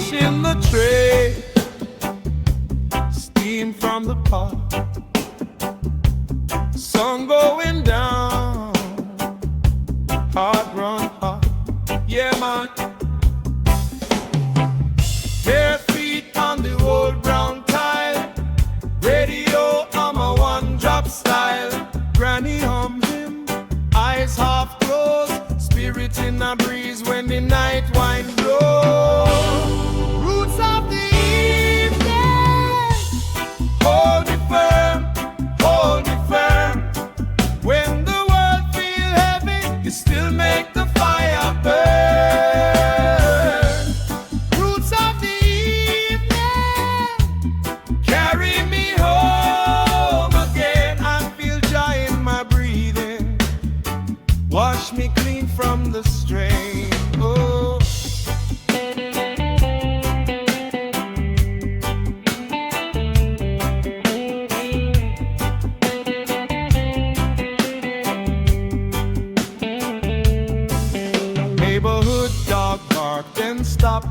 Ash in the tray, steam from the pot, sun going down, heart run hot, yeah man. Bare feet on the old brown tile, radio on my one-drop style. Granny hum him, eyes half closed, spirit in a breeze when the night wind blows. Roots of the evening, hold me firm, hold me firm. When the world feel heavy, you still make the fire burn. Roots of the evening, carry me home again. I feel joy in my breathing, wash me clean from the strain. Oh. Neighborhood dog bark, then stop.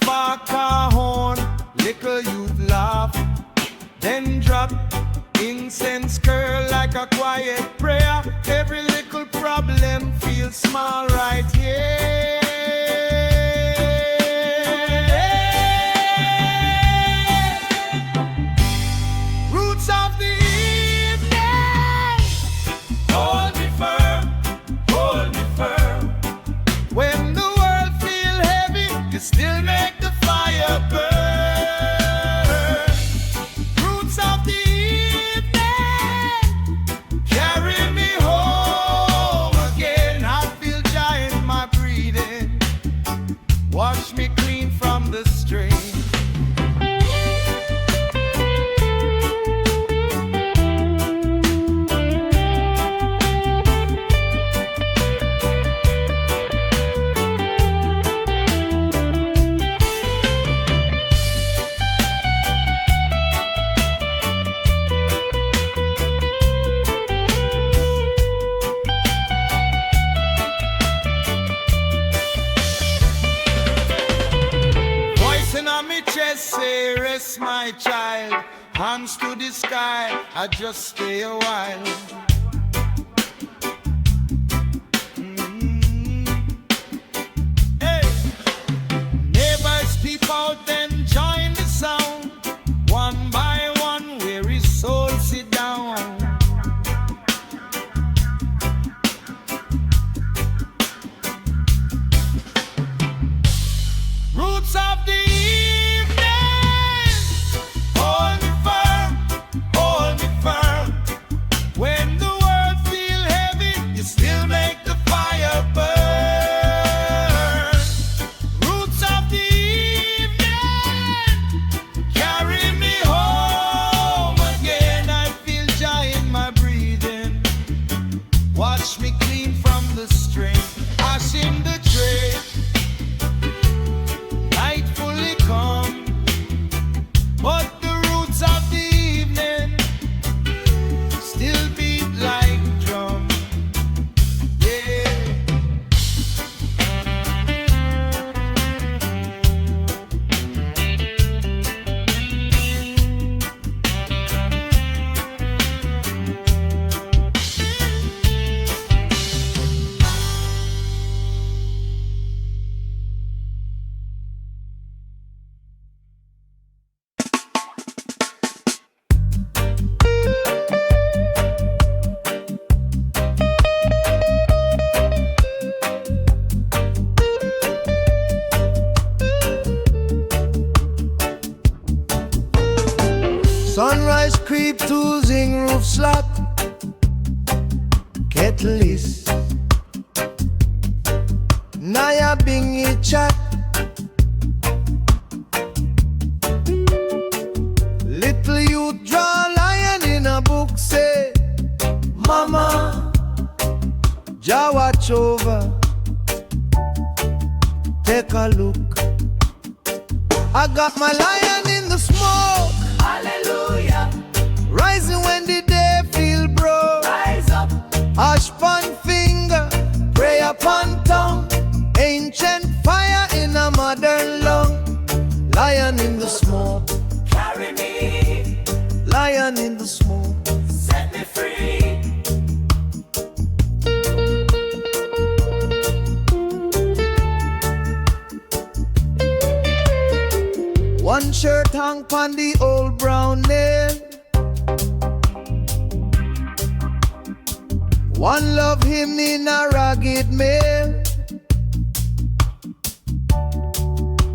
Far car horn, little youth laugh, then drop. Incense curl like a quiet prayer. Every little problem feels small right here. Roots of the evening, hold me firm, hold me firm. When the world feel heavy, you still make the fire burn. Roots of the evening, carry me home again. I feel joy in my breathing, wash me clean from the strain. Say, rest my child, hands to the sky, I just stay a while. Hey, neighbors peep out then join the sound. One by one, weary souls sit down. Roots of the sunrise creep to zing roof slot, kettle is Naya bingy chat. Little youth draw lion in a book, say Mama, Jah watch over, take a look. I got my lion in the smoke, Hallelujah. rising when the day feel broke. Rise up. Ash pon finger, pray upon tongue, ancient fire in a modern lung. Lion in the smoke, carry me. lion in the smoke, Set me free. one shirt hang pon the old brown nail. One love him in a ragged mail.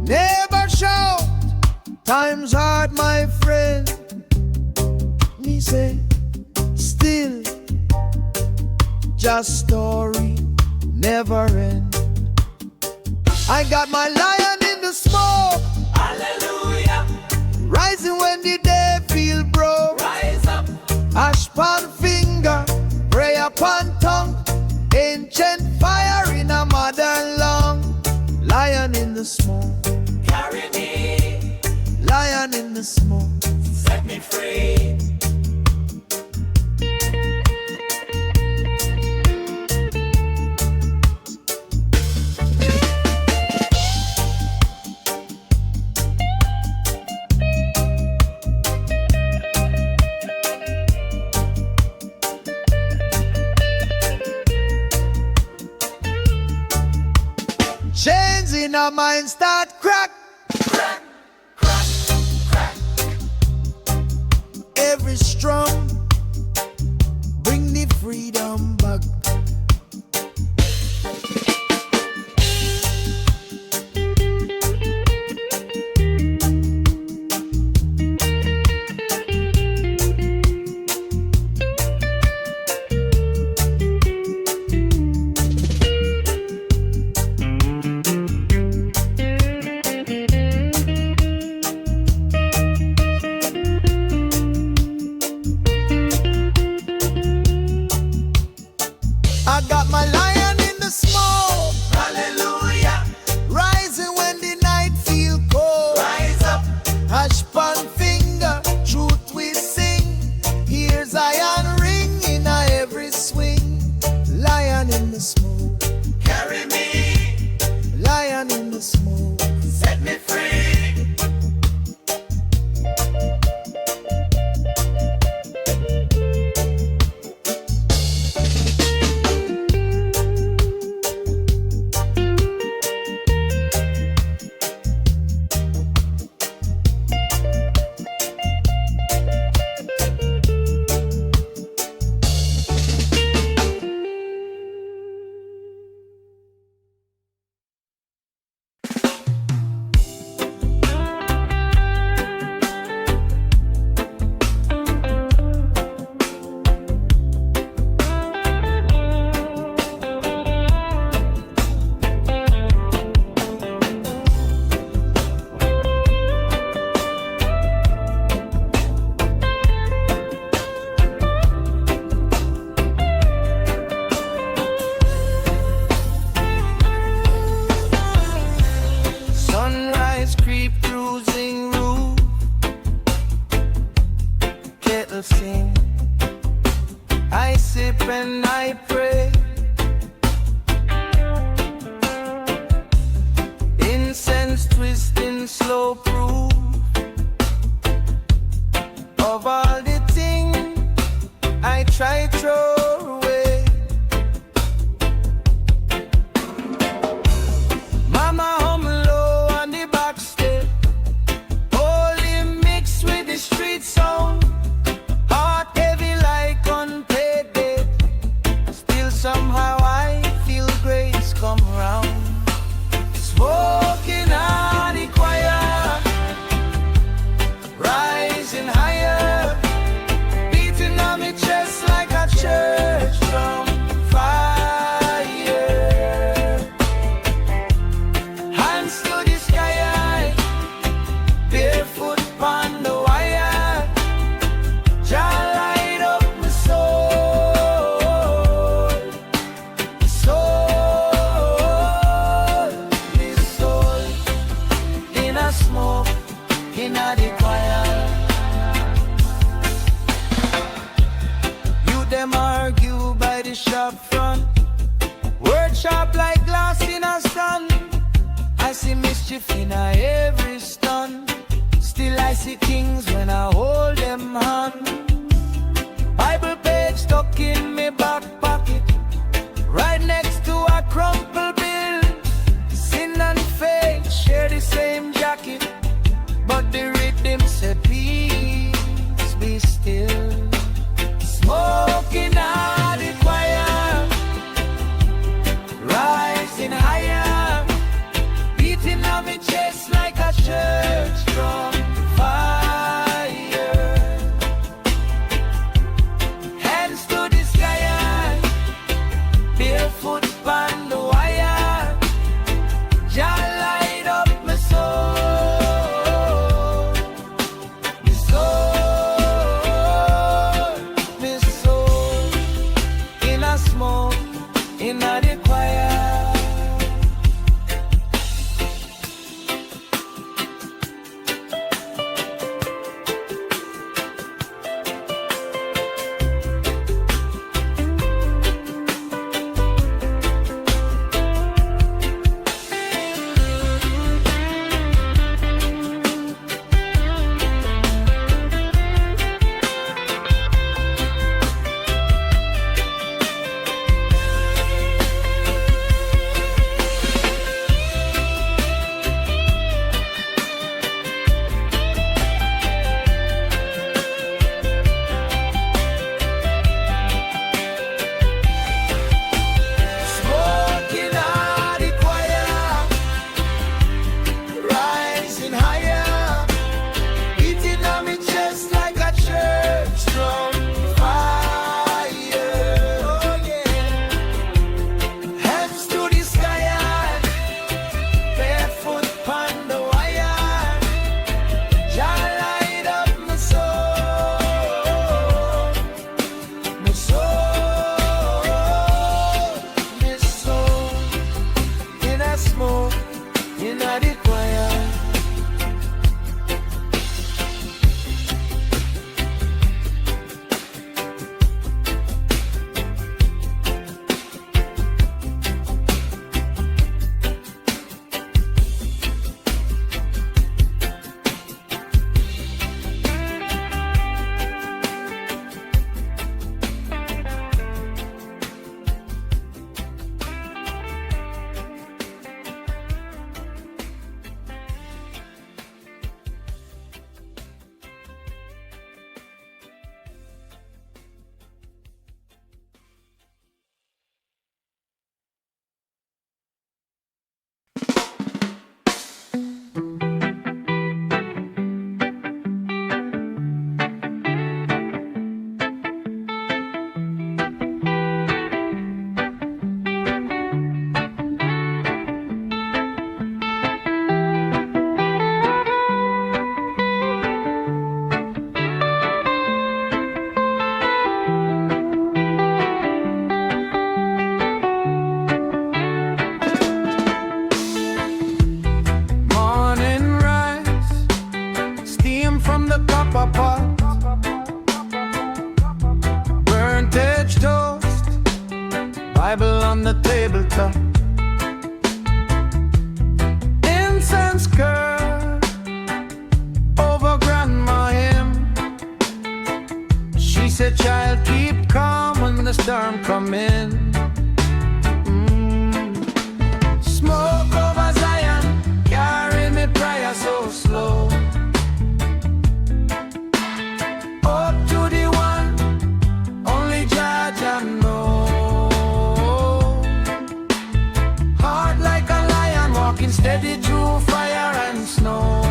Never shout, time's hard, my friend. Me say, still, just story, never end. I got my lion in the smoke, Hallelujah. rising when the day feel broke. Rise up. Ash pan finger, prayer upon tongue, ancient fire in a modern lung. Lion in the smoke, Carry me. lion in the smoke. Set me free. Chains in our mind start crack. Crack, crack, crack. Every strum bring the freedom back. I got my lion in the smoke, Hallelujah. rising when the night feel cold. Rise up. Ash pan finger, truth we sing. Here's iron ring in a every swing. Lion in the smoke, Carry me. lion in the smoke. Set me free. Sunrise creep cruising roof, kettle sing. I sip and I pray. Incense twisting slow proof of all the things I try throw away. Mama home low on the back step, holy mixed with the street sound. Heart heavy like unpaid debt. Still somehow I feel grace come round. Smoking on the choir, rising higher, beating on my chest like a church drum. Fire, hands to the sky, barefoot on the wire. Jah light up my soul, soul, in a smoke, in a the choir. You them argue by the shop front, word sharp like glass in a sun. I see mischief in a every stun. see kings when I hold them hand. Bible page stuck in me back pocket, right next to a crumpled bill. Sin and faith share the same jacket, but the rhythm say peace be still. Smoking out the choir, rising higher, beating on my chest like a church drum. Fire, hands to the sky, barefoot on the wire. Jah light up my soul, my soul, my soul. In a smoke, in a the choir. Bible on the tabletop, incense curd over grandma him. She said, child, keep calm when the storm come in. Smoke over Zion, carry me prayer so slow. Up to the one, only Jah know. Heart like a lion, walking steady through fire and snow.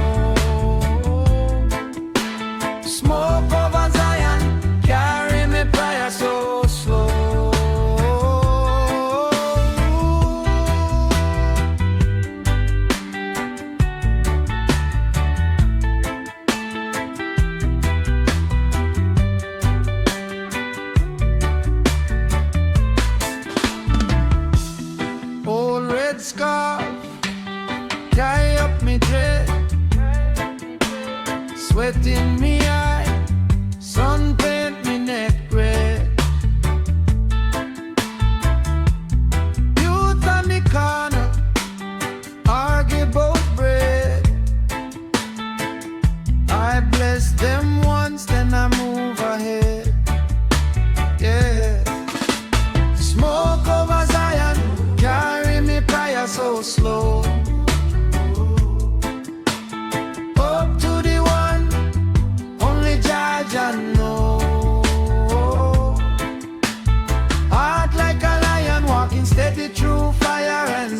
Smoke over Zion, carry me prayer so slow. Old red scarf, tie up me dread, sweat in me eye, sun paint me neck red. Youth on the corner, argue about bread. I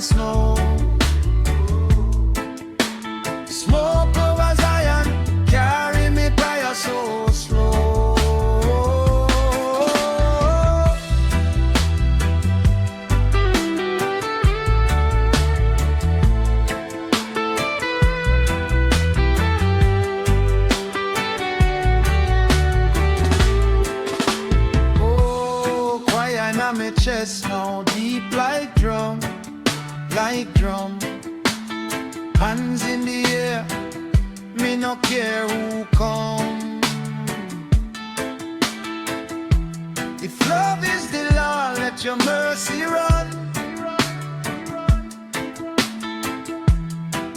snow. Smoke over Zion, carry me prayer so slow. Oh, choir in my chest now, deep like drum, like drum. Hands in the air, me no care who come. If love is the law, let your mercy run.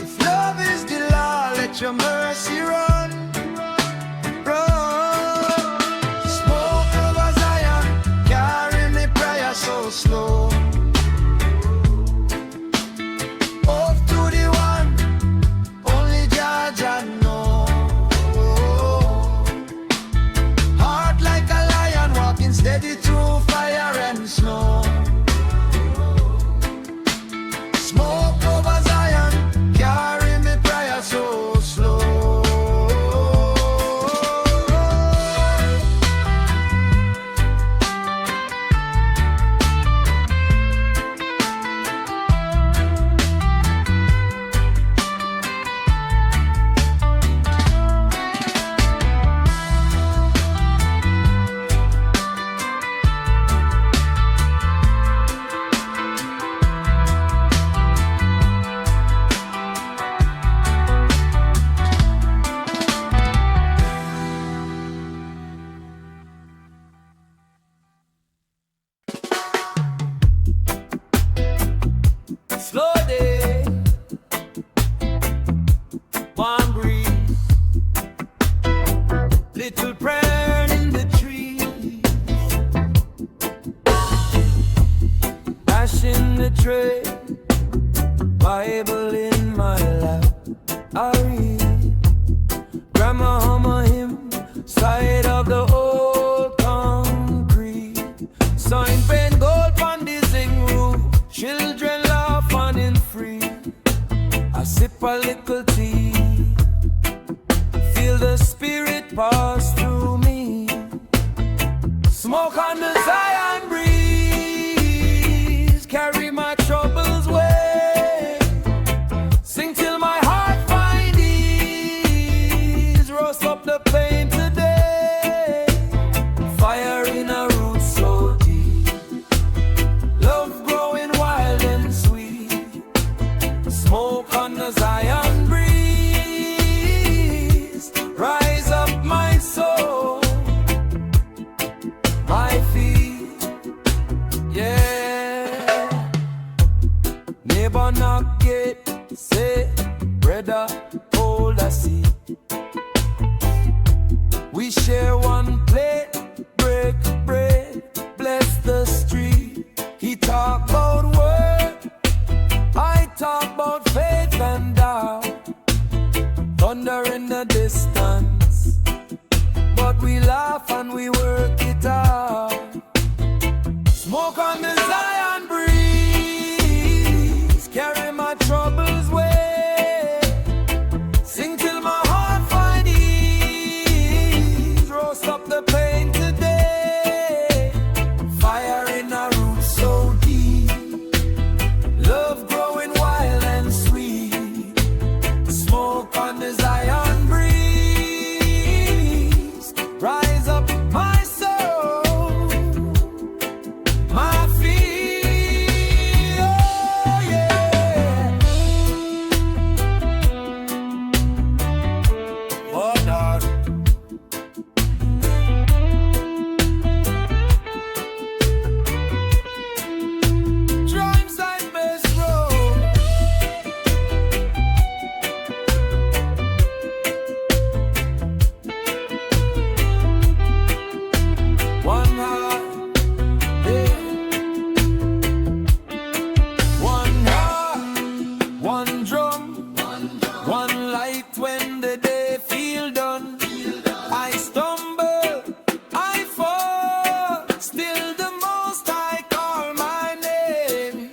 If love is the law, let your mercy run. Run. Smoke over Zion, carry me prayer so slow. Off to the one, only Jah know. Heart like a lion, walking steady through fire and snow. Smoke over Zion, carry me prayer so slow. Slow day, one breeze, little prayer in the trees, dashing the tray, Bible in my lap, I read, grandma hum a hymn, side of the old concrete, sign paint gold on the zinc roof, children laughing in free. I sip a little tea, feel the spirit pass through me. Smoke on the Zion breeze, carry my troubles away. Sing till my heart find ease, roast up the pain today. Fire in a root so deep, love growing wild and sweet. Smoke on the Zion breeze, rise up my soul, my feet, yeah. Neighbor knock gate, say, brother, hold a seat. We share one plate, break bread, bless the street. He talk about work, I talk about faith and doubt. Thunder in the distance, but we laugh and we work it out. Smoke on the Zion breeze, carry my troubles away. Sing till my heart find ease, roast up the pain today. Fire in our roots so deep, love growing wild and sweet. Smoke on the Zion breeze, rise up my soul, my feet, oh yeah. Oh Lord, drive side best road. One heart, yeah. One heart, one drum, one light when the day feel done. I stumble, I fall, still the most I call my name.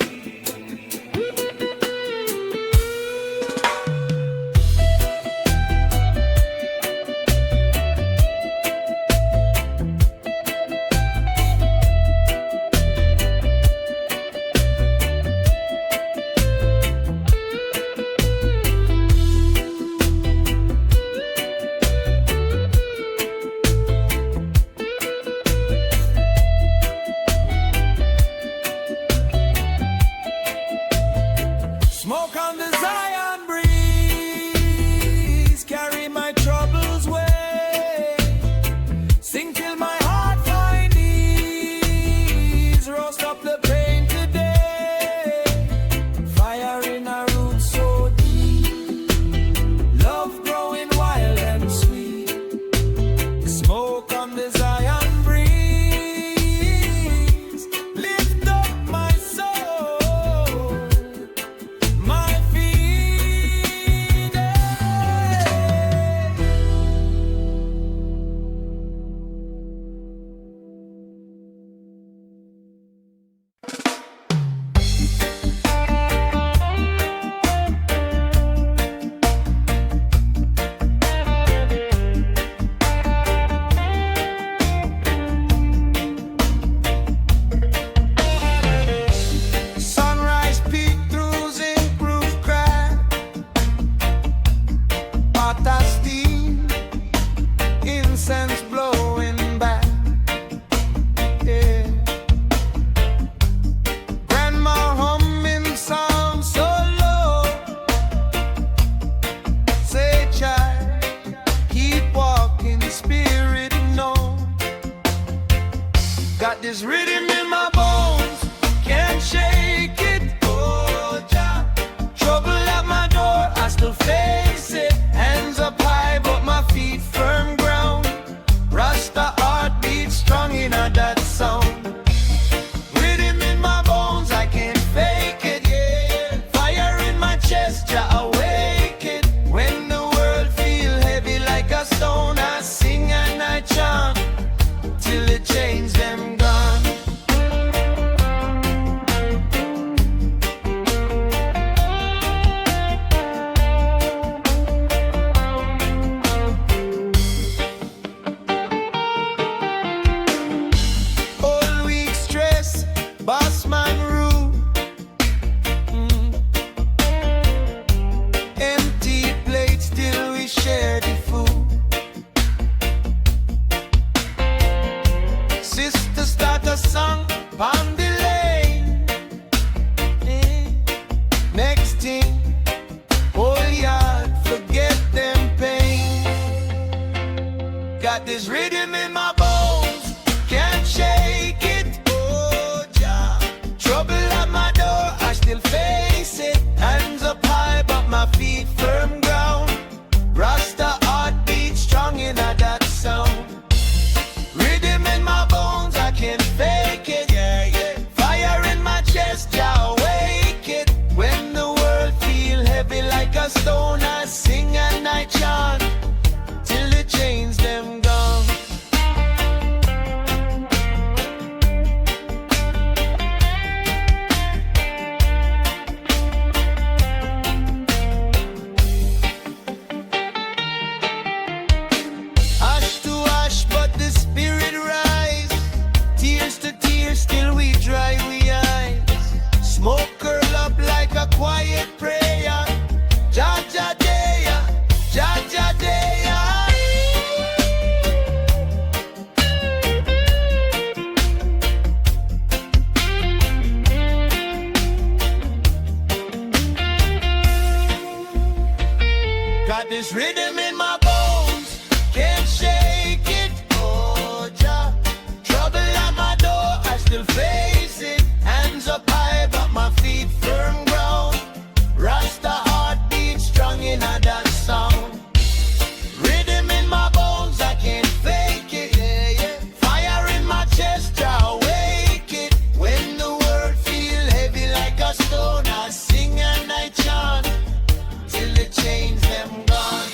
this rhythm in my bones, can't shake it. Oh, Jah. Trouble at my door, I still face it. Hands up high, but my feet firm ground. Rasta heartbeat strong in that sound. Rhythm in my bones, I can't fake it, yeah. Fire in my chest, Jah awake it. When the world feel heavy like a stone, I sing and I chant till the chains them gone. All week stress, boss man rule. Empty plate, still we share the food. Sister start a song, pound the lane. Next thing, whole yard forget them pain. Got this rhythm in my bones, can't shake it. Oh, Jah. Trouble at my door, I still face it. Hands up high, but my feet firm ground. Rasta heartbeat strong in that sound. Rhythm in my bones, I can't fake it. Yeah, yeah. Fire in my chest, Jah wake it. When the world feel heavy like a stone, I sing and I chant till the chains them gone. Ash to ash, but the spirit rise. Tears to tears, still we dry we eyes. Smoke curl up like a quiet prayer. Jah Jah Deya, Jah Jah Deya. Got this rhythm in my bones, can't shake it. Oh, Jah. Trouble at my door, I still face it. Hands up high, but my feet firm ground. Rasta heartbeat strong in that sound. Rhythm in my bones, I can't fake it. Yeah, yeah. Fire in my chest, Jah wake it. When the world feel heavy like a stone, I sing and I chant till the chains them gone.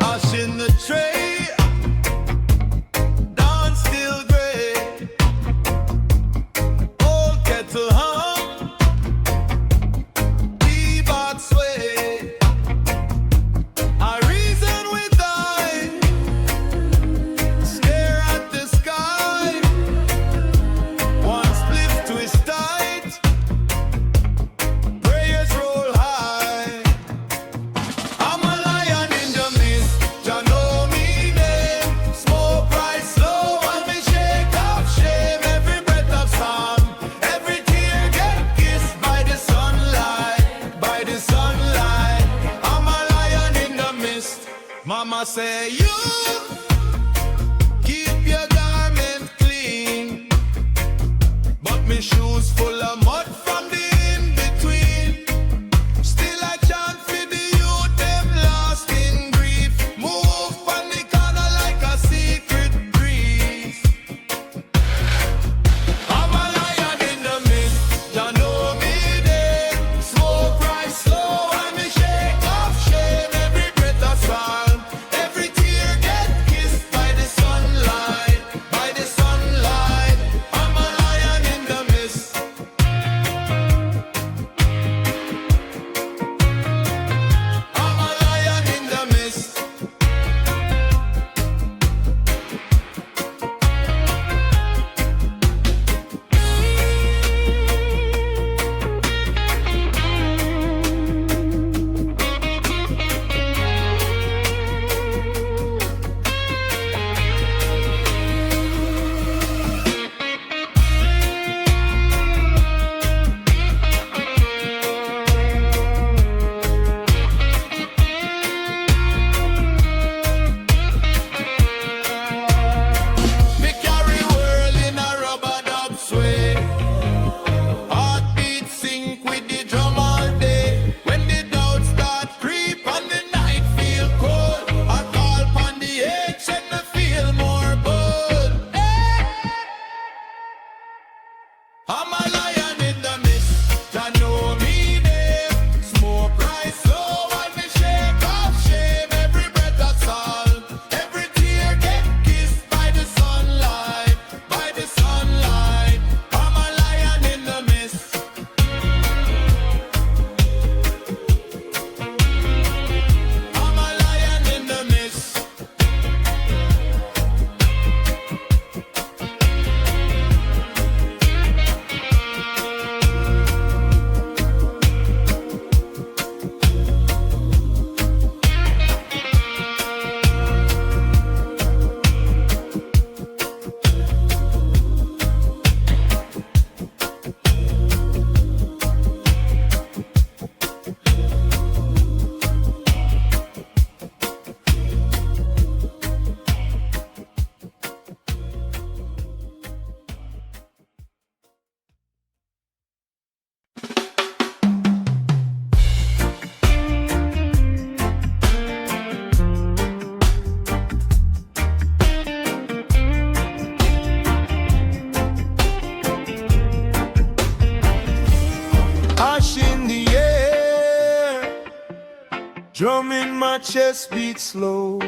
Ash in the tray, dawn still gray. Old kettle hum, keyboard sway. I reason with I stare at the sky. One split twist tight, prayers roll high. I'm a lion in the mist, Jah know me name. Smoke rise slow and me shake off shame. Every breath of song, every tear get kissed by the sunlight, by the sunlight. I'm a lion in the mist. Mama say you keep your garment clean, but me shoes full of mud from the in between. Still I chant for the youth, them lost in grief. Move on the corner like a secret breeze. I'm a lion in the mist, Jah know me there. Smoke rise slow and me shake off shame. Every breath a song, every tear get kissed by the sunlight. Drum in my chest beat slow.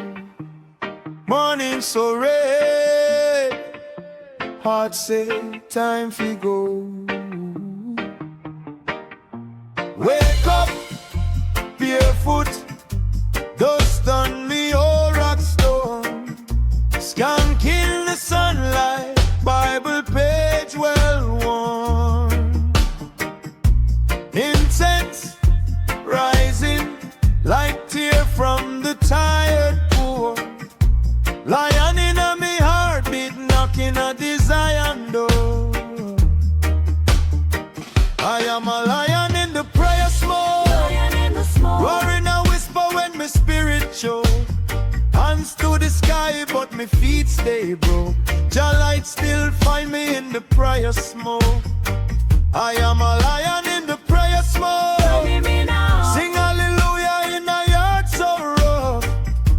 Morning so red. Heart say time fi go. Wake up barefoot. Dust on me old rock stone. Skunk in the sunlight. Bible page well worn. Incense rising like tear from the tired poor. Lion in a me heartbeat knocking a desire door. I am a lion in the prayer smoke. Roaring a whisper when my spirit show. Hands to the sky but my feet stay broke. Jah light still find me in the prayer smoke. I am a lion in the prayer smoke. Sing hallelujah in a yard so rough.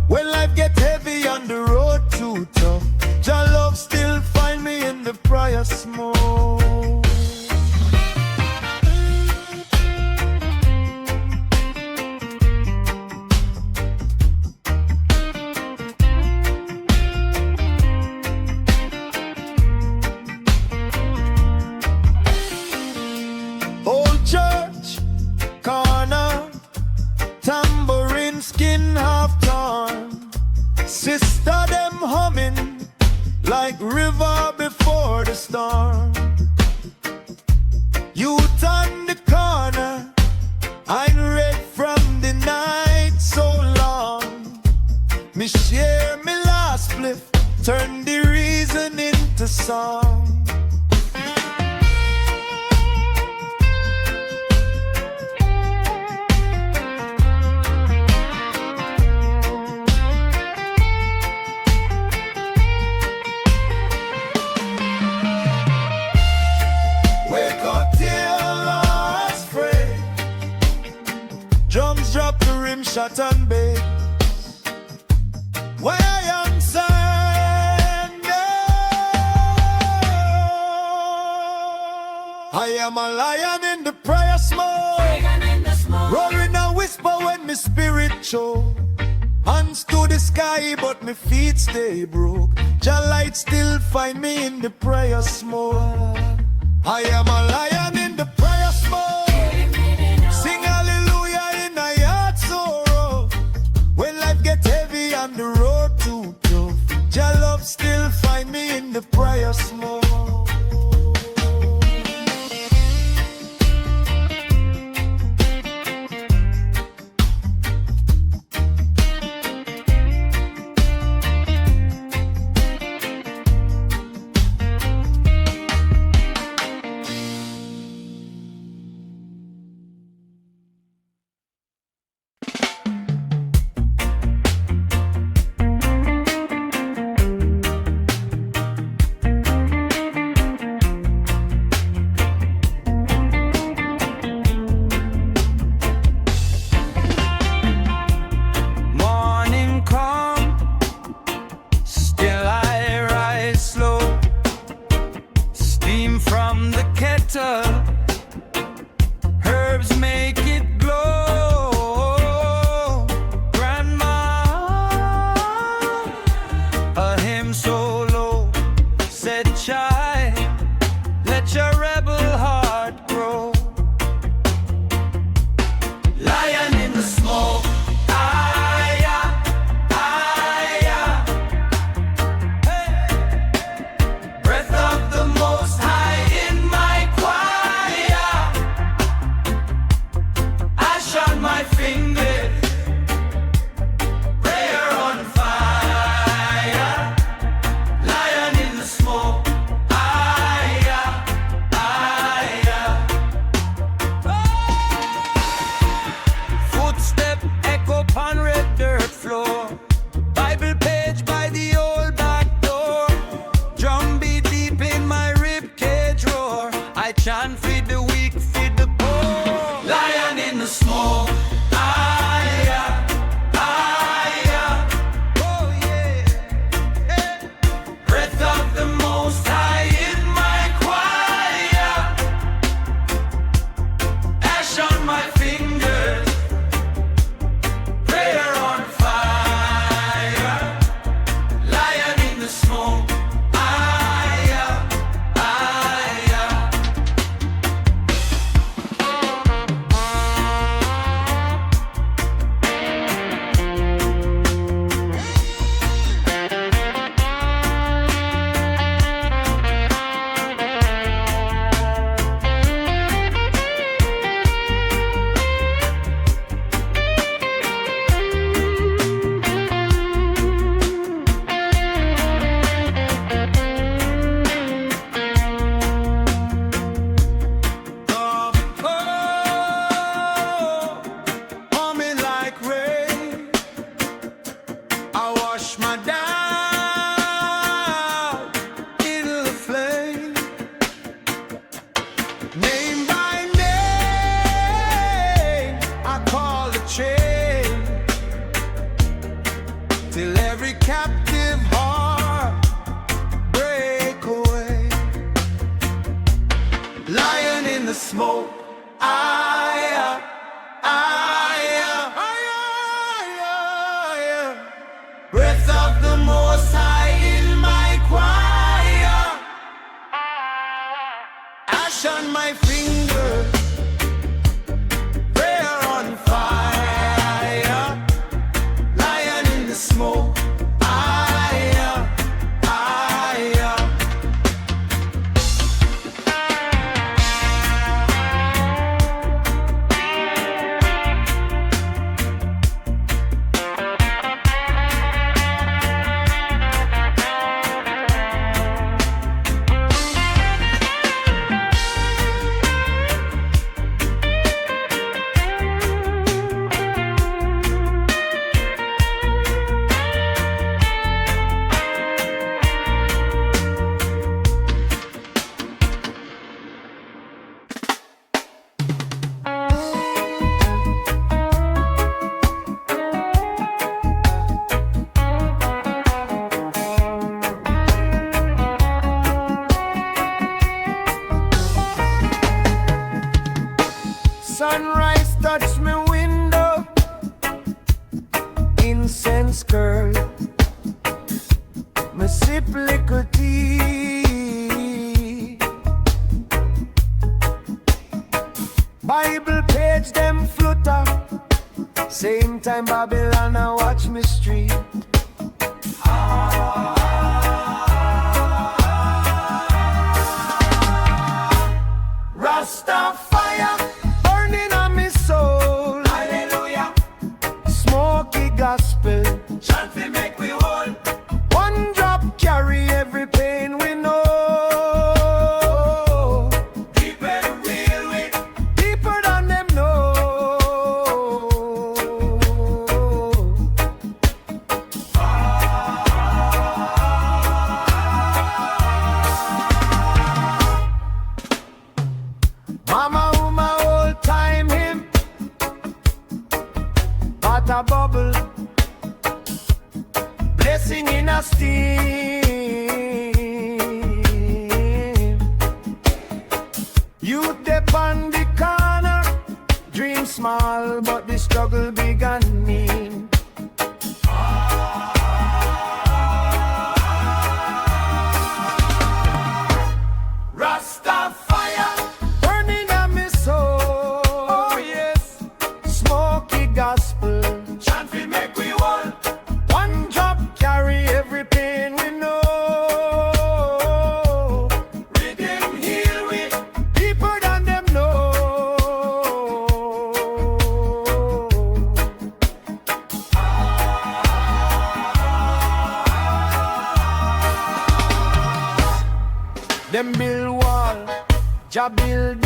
When life get heavy on the road too tough, Jah love still find me in the prayer smoke. Old church corner, tambourine skin half torn. Sister them humming like river before the storm. Youth on the corner, I'm red from the night so long. Me share me last spliff, turn the reason into song. Drums drop the rim shot and bass. Where I am standing, I am a lion in the prayer smoke. Roaring a whisper when me spirit show. Hands to the sky but me feet stay broke. Jah light still find me in the prayer smoke. I am a lion in the prayer smoke. Sing hallelujah in a yard so rough. When life get heavy on the road too tough, Jah love still find me in the prayer smoke. every captive heart break away. Lion in the smoke, breath of the Most High in my choir. Ash on my finger, prayer on fire. Lion in the smoke, sunrise touch me window, incense curl, me sip liquor tea. Bible page them flutter, same time Babylon I watch me street. Rastafari burning on me soul. Hallelujah. Smoky gospel, chant we make we whole. One drop carry every pain we know. Deep and real with, deeper than them know. Mama, who my old time him, but a bubble, blessing in a steam. Youth dep on the corner, dream small, but the struggle big and mean. Rastafari burning on me soul. Oh yes, smoky gospel, chant we make we whole. One drop carry every pain we know. Rhythm heal we, deeper than them know. Them build wall, Jah build